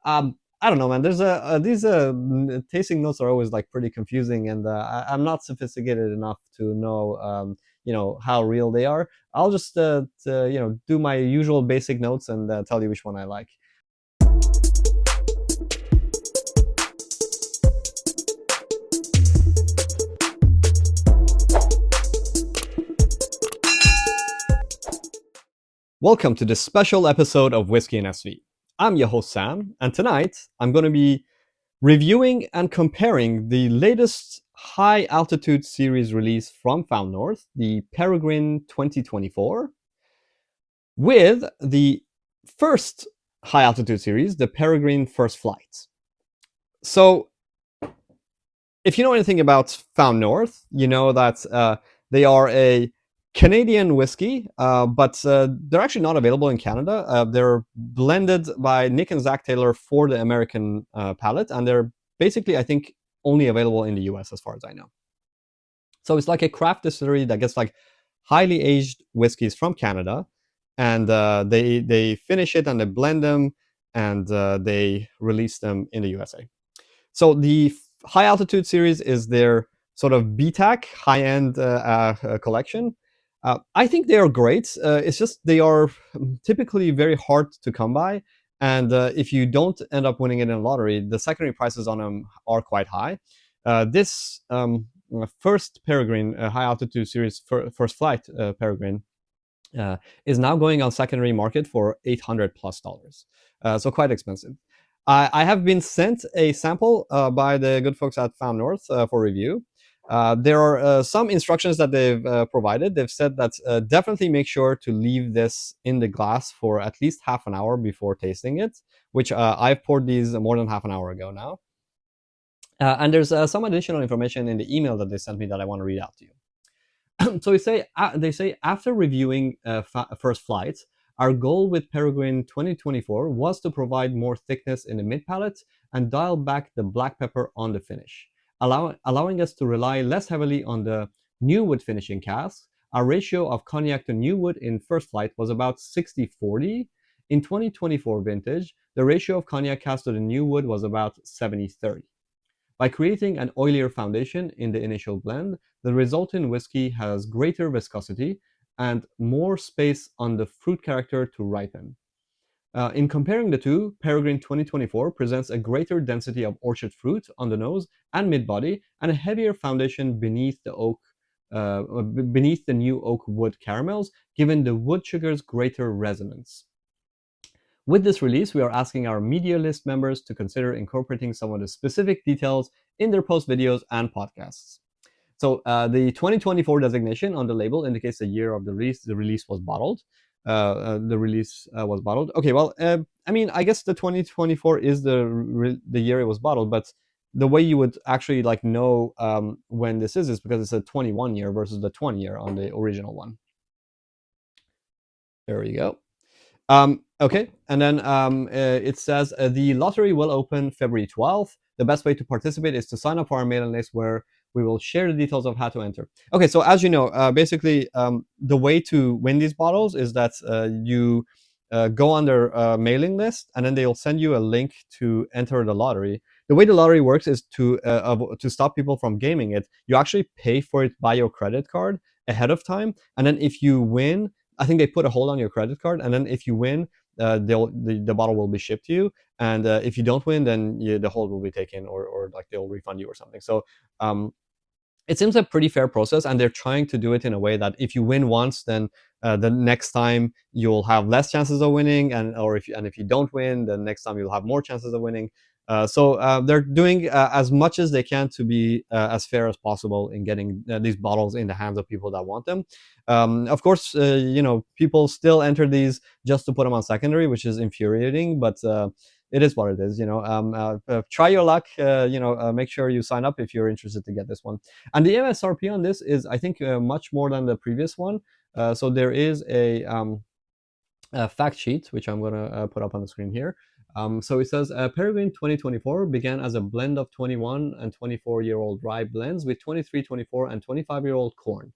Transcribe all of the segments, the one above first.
I don't know, man. There's these tasting notes are always like pretty confusing, and I'm not sophisticated enough to know how real they are. I'll just do my usual basic notes and tell you which one I like. Welcome to this special episode of Whiskey and SV. I'm your host Sam, and tonight I'm going to be reviewing and comparing the latest high altitude series release from Found North, the Peregrine 2024, with the first high altitude series, the Peregrine First Flight. So, if you know anything about Found North, you know that they are a Canadian whiskey, but they're actually not available in Canada. They're blended by Nick and Zach Taylor for the American palate, and they're basically, I think, only available in the US as far as I know. So it's like a craft distillery that gets like highly aged whiskeys from Canada, and they finish it and they blend them, and they release them in the USA. So the high altitude series is their sort of BTAC high end collection. I think they are great. It's just they are typically very hard to come by, and if you don't end up winning it in a lottery, the secondary prices on them are quite high. This first Peregrine high altitude series first flight Peregrine is now going on secondary market for $800+, so quite expensive. I have been sent a sample by the good folks at Found North for review. There are some instructions that they've provided. They've said that definitely make sure to leave this in the glass for at least half an hour before tasting it, which I've poured these more than half an hour ago now. And there's some additional information in the email that they sent me that I want to read out to you. So they say after reviewing first flights, our goal with Peregrine 2024 was to provide more thickness in the mid palate and dial back the black pepper on the finish, allowing us to rely less heavily on the new wood finishing casks. Our ratio of cognac to new wood in first flight was about 60-40. In 2024 vintage, the ratio of cognac cask to the new wood was about 70-30. By creating an oilier foundation in the initial blend, the resulting whiskey has greater viscosity and more space on the fruit character to ripen. In comparing the two, Peregrine 2024 presents a greater density of orchard fruit on the nose and mid-body, and a heavier foundation beneath the new oak wood caramels, giving the wood sugars greater resonance. With this release, we are asking our media list members to consider incorporating some of the specific details in their post videos and podcasts. So the 2024 designation on the label indicates the year of the release. The release was bottled. Okay, well, I mean, I guess the 2024 is the year it was bottled, but the way you would actually like know when this is because it's a 21 year versus the 20 year on the original one. There we go. Okay, and then it says the lottery will open February 12th. The best way to participate is to sign up for our mailing list, where we will share the details of how to enter. Okay, so as you know, basically the way to win these bottles is that you go on their mailing list, and then they'll send you a link to enter the lottery. The way the lottery works is to stop people from gaming it. You actually pay for it by your credit card ahead of time, and then if you win, I think they put a hold on your credit card, and then if you win, the bottle will be shipped to you. And if you don't win, then the hold will be taken, or like they'll refund you or something. So it seems a pretty fair process, and they're trying to do it in a way that if you win once, then the next time you'll have less chances of winning, and if you don't win, then next time you'll have more chances of winning. So they're doing as much as they can to be as fair as possible in getting these bottles in the hands of people that want them. Of course, people still enter these just to put them on secondary, which is infuriating, but it is what it is. Try your luck. Make sure you sign up if you're interested to get this one. And the MSRP on this is, I think, much more than the previous one. So there is a fact sheet, which I'm going to put up on the screen here. So it says Peregrine 2024 began as a blend of 21 and 24-year-old rye blends with 23, 24, and 25-year-old corn.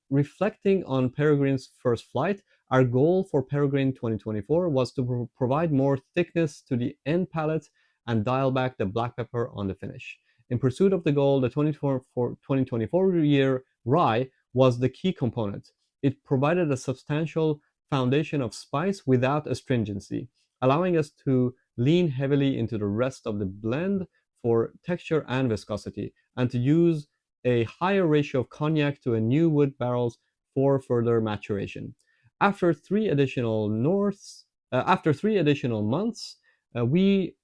Reflecting on Peregrine's first flight, Our goal for Peregrine 2024 was to provide more thickness to the end palate and dial back the black pepper on the finish. In pursuit of the goal, the 2024 year rye was the key component. It provided a substantial foundation of spice without astringency, allowing us to lean heavily into the rest of the blend for texture and viscosity, and to use a higher ratio of cognac to a new wood barrels for further maturation. After three additional months, we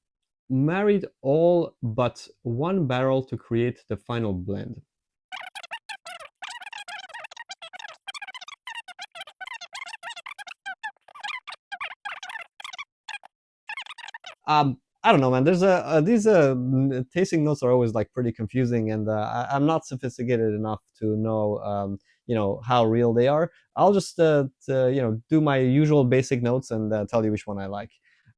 married all but one barrel to create the final blend. I don't know, man. There's a these tasting notes are always like pretty confusing, and I'm not sophisticated enough to know how real they are. I'll just do my usual basic notes and tell you which one I like.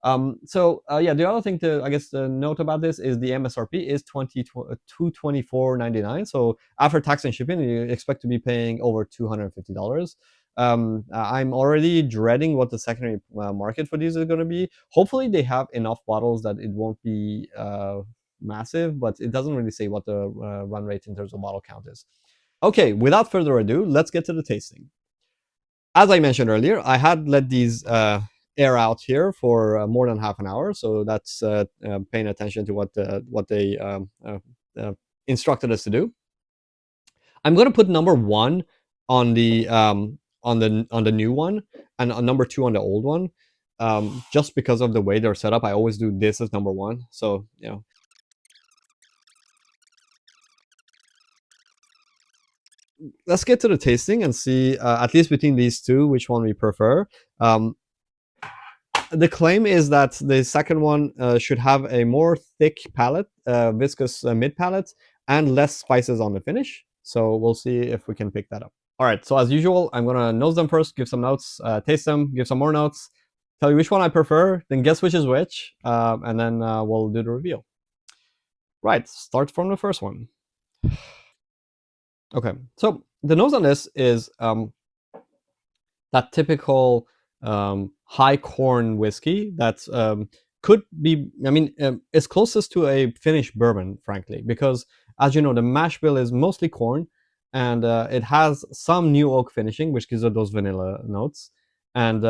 Yeah, the other thing to I guess to note about this is the MSRP is 224.99. So after tax and shipping, you expect to be paying over $250. I'm already dreading what the secondary market for these is going to be. Hopefully, they have enough bottles that it won't be massive, but it doesn't really say what the run rate in terms of bottle count is. Okay, without further ado, let's get to the tasting. As I mentioned earlier, I had let these air out here for more than half an hour, so that's paying attention to what they instructed us to do. I'm going to put number one on the new one, and number two on the old one, just because of the way they're set up. I always do this as number one, so let's get to the tasting and see, at least between these two, which one we prefer. The claim is that the second one should have a more thick palate, viscous mid palate, and less spices on the finish. So we'll see if we can pick that up. All right, so as usual, I'm gonna nose them first, give some notes, taste them, give some more notes, tell you which one I prefer, then guess which is which, and then we'll do the reveal. Right, start from the first one. Okay, so the nose on this is that typical high corn whiskey that could be, I mean, it's closest to a Finnish bourbon, frankly, because as you know, the mash bill is mostly corn, and it has some new oak finishing, which gives it those vanilla notes. And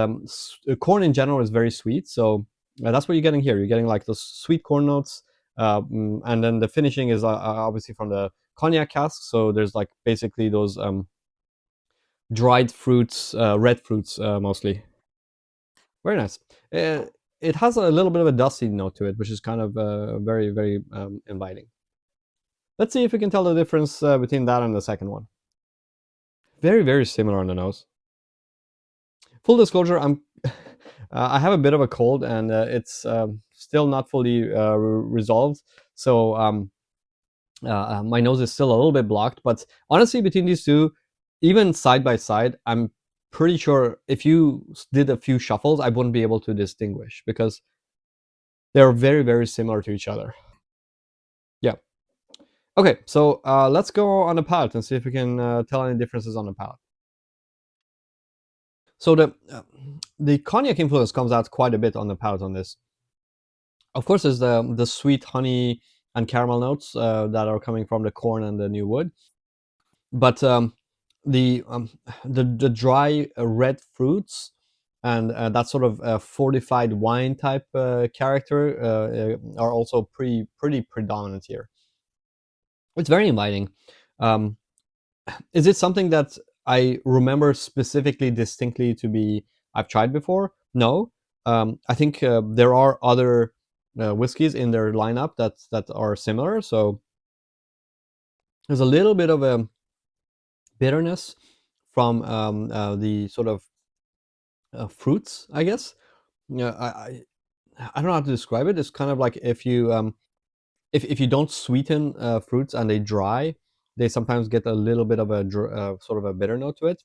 corn in general is very sweet, so that's what you're getting here. You're getting like those sweet corn notes, and then the finishing is obviously from the cognac cask. So there's like basically those dried fruits, red fruits mostly. Very nice. It has a little bit of a dusty note to it, which is kind of very, very inviting. Let's see if we can tell the difference between that and the second one. Very, very similar on the nose. Full disclosure, I have a bit of a cold, and it's still not fully resolved. So my nose is still a little bit blocked. But honestly, between these two, even side by side, I'm pretty sure if you did a few shuffles, I wouldn't be able to distinguish because they're very, very similar to each other. Yeah. Okay, so let's go on the palate and see if we can tell any differences on the palate. So the cognac influence comes out quite a bit on the palate on this. Of course, there's the sweet honey and caramel notes that are coming from the corn and the new wood, but the dry red fruits and that sort of fortified wine type character are also pretty predominant here. It's very inviting. Is it something that I remember specifically distinctly to be I've tried before? No. I think there are other whiskeys in their lineup that are similar. So there's a little bit of a bitterness from the sort of fruits, I guess. Yeah, I don't know how to describe it. It's kind of like if you don't sweeten fruits and they dry, they sometimes get a little bit of a sort of a bitter note to it.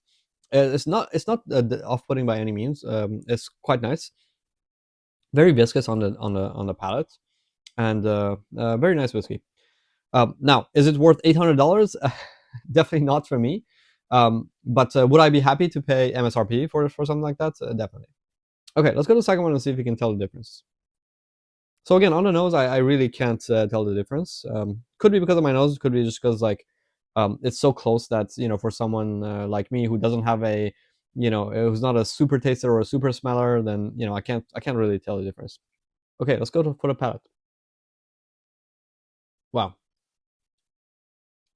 It's not off-putting by any means. It's quite nice, very viscous on the palate, and very nice whiskey. Now, is it worth $800? Definitely not for me. But would I be happy to pay MSRP for something like that? Definitely. Okay, let's go to the second one and see if we can tell the difference. So again, on the nose, I really can't tell the difference. Could be because of my nose. Could be just because like it's so close that for someone like me who doesn't have a who's not a super taster or a super smeller, then I can't really tell the difference. Okay, let's go for the palate. Wow,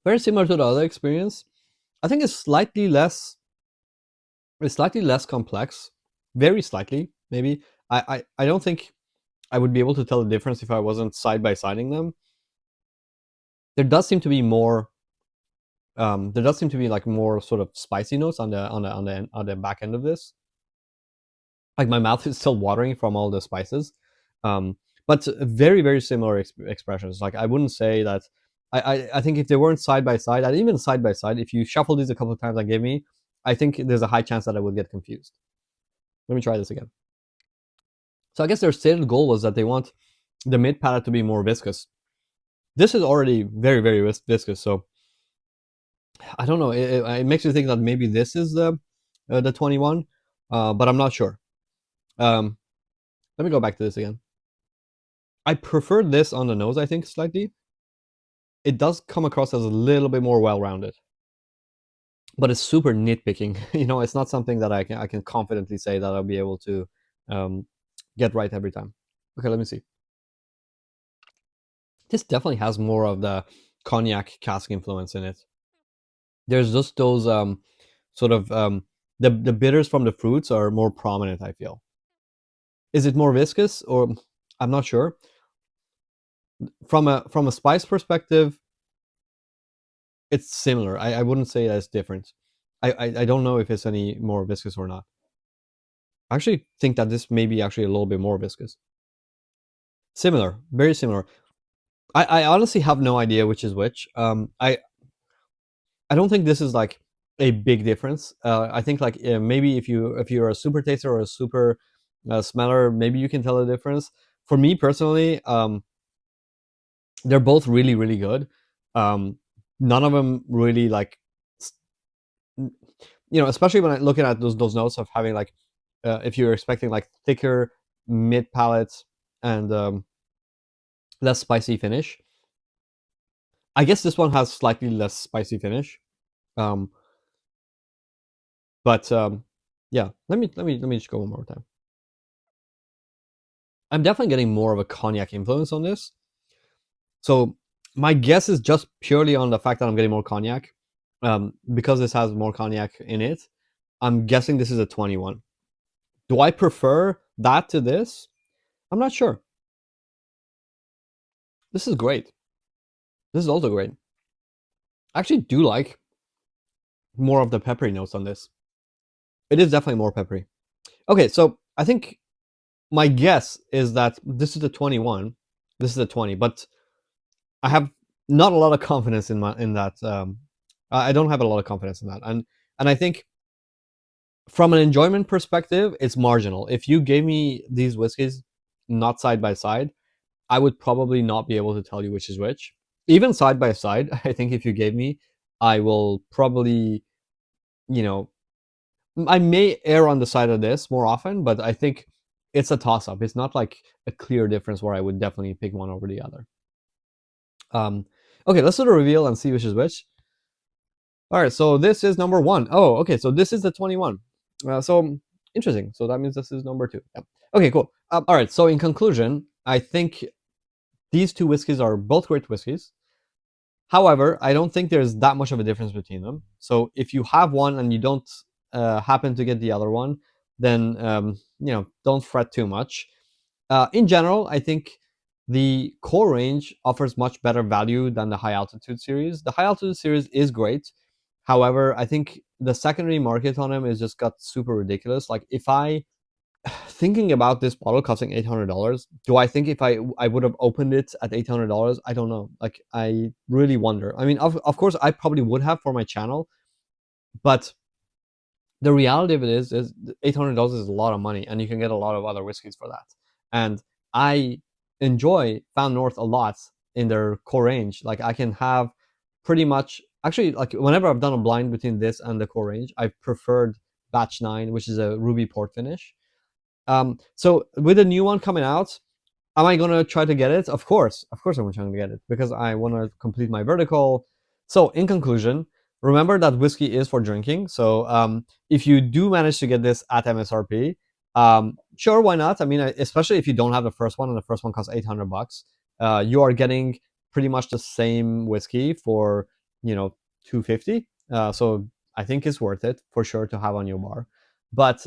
very similar to the other experience. I think it's slightly less. It's slightly less complex, very slightly maybe. I don't think I would be able to tell the difference if I wasn't side by siding them. There does seem to be more. There does seem to be like more sort of spicy notes on the back end of this. Like my mouth is still watering from all the spices, um, but very very similar expressions. Like I wouldn't say that. I think if they weren't side by side, and even side by side, if you shuffle these a couple of times and give me, I think there's a high chance that I would get confused. Let me try this again. So I guess their stated goal was that they want the mid palate to be more viscous. This is already very very viscous, so I don't know. It makes me think that maybe this is the 21, but I'm not sure. Um, Let me go back to this again. I prefer this on the nose, I think, slightly. It does come across as a little bit more well-rounded, but it's super nitpicking. It's not something that I can confidently say that I'll be able to um, get right every time. Okay, let me see. This definitely has more of the cognac cask influence in it. There's just those sort of the bitters from the fruits are more prominent, I feel. Is it more viscous, or I'm not sure. From a spice perspective, it's similar. I wouldn't say that it's different. I don't know if it's any more viscous or not. I actually think that this may be actually a little bit more viscous. Similar, very similar. I honestly have no idea which is which. I don't think this is like a big difference. I think like maybe if you're a super taster or a super smeller, maybe you can tell the difference. For me personally, they're both really really good. Um, None of them really like especially when I'm looking at those notes of having like if you're expecting like thicker mid palates and less spicy finish. I guess this one has slightly less spicy finish. Um, but yeah, let me just go one more time. I'm definitely getting more of a cognac influence on this. So my guess is just purely on the fact that I'm getting more cognac, because this has more cognac in it. I'm guessing this is a 21. Do I prefer that to this? I'm not sure. This is great. This is also great. I actually do like more of the peppery notes on this. It is definitely more peppery. Okay, so I think my guess is that this is a 21. This is a 20, but I have not a lot of confidence in that. I don't have a lot of confidence in that, and I think from an enjoyment perspective, it's marginal. If you gave me these whiskeys not side by side, I would probably not be able to tell you which is which. Even side by side, I think if you gave me, I will probably, you know, I may err on the side of this more often, but I think it's a toss up. It's not like a clear difference where I would definitely pick one over the other. Okay, let's do the reveal and see which is which. All right, so this is number one. Oh, okay, so this is the 21. So interesting. So that means this is number two. Yeah. Okay, cool. All right, so in conclusion, I think these two whiskeys are both great whiskeys. However, I don't think there's that much of a difference between them. So if you have one and you don't happen to get the other one, then don't fret too much. In general, I think the core range offers much better value than the high altitude series. The high altitude series is great. However, I think the secondary market on them is just got super ridiculous. Like if I thinking about this bottle costing $800, do I think if I would have opened it at $800? I don't know. Like I really wonder. I mean, of course, I probably would have for my channel, but the reality of it is $800 is a lot of money, and you can get a lot of other whiskeys for that. And I enjoy Found North a lot in their core range. Like I can have pretty much actually, like whenever I've done a blind between this and the core range, I've preferred batch 9, which is a ruby port finish. So with a new one coming out, am I gonna try to get it? Of course, I'm trying to get it because I want to complete my vertical. So in conclusion, remember that whiskey is for drinking. So if you do manage to get this at MSRP, sure, why not? I mean, especially if you don't have the first one and the first one costs $800, you are getting pretty much the same whiskey for 250. So I think it's worth it for sure to have on your bar. But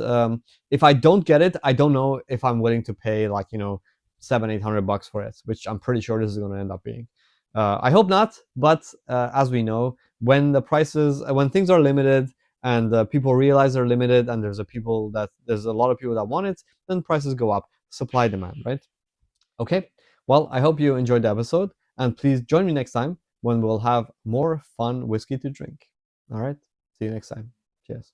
if I don't get it, I don't know if I'm willing to pay like $700-800 for it, which I'm pretty sure this is going to end up being. I hope not, but as we know, when things are limited and people realize they're limited, and there's a lot of people that want it, then prices go up. Supply demand, right? Okay. Well, I hope you enjoyed the episode, and please join me next time when we'll have more fun whiskey to drink. All right. See you next time. Cheers.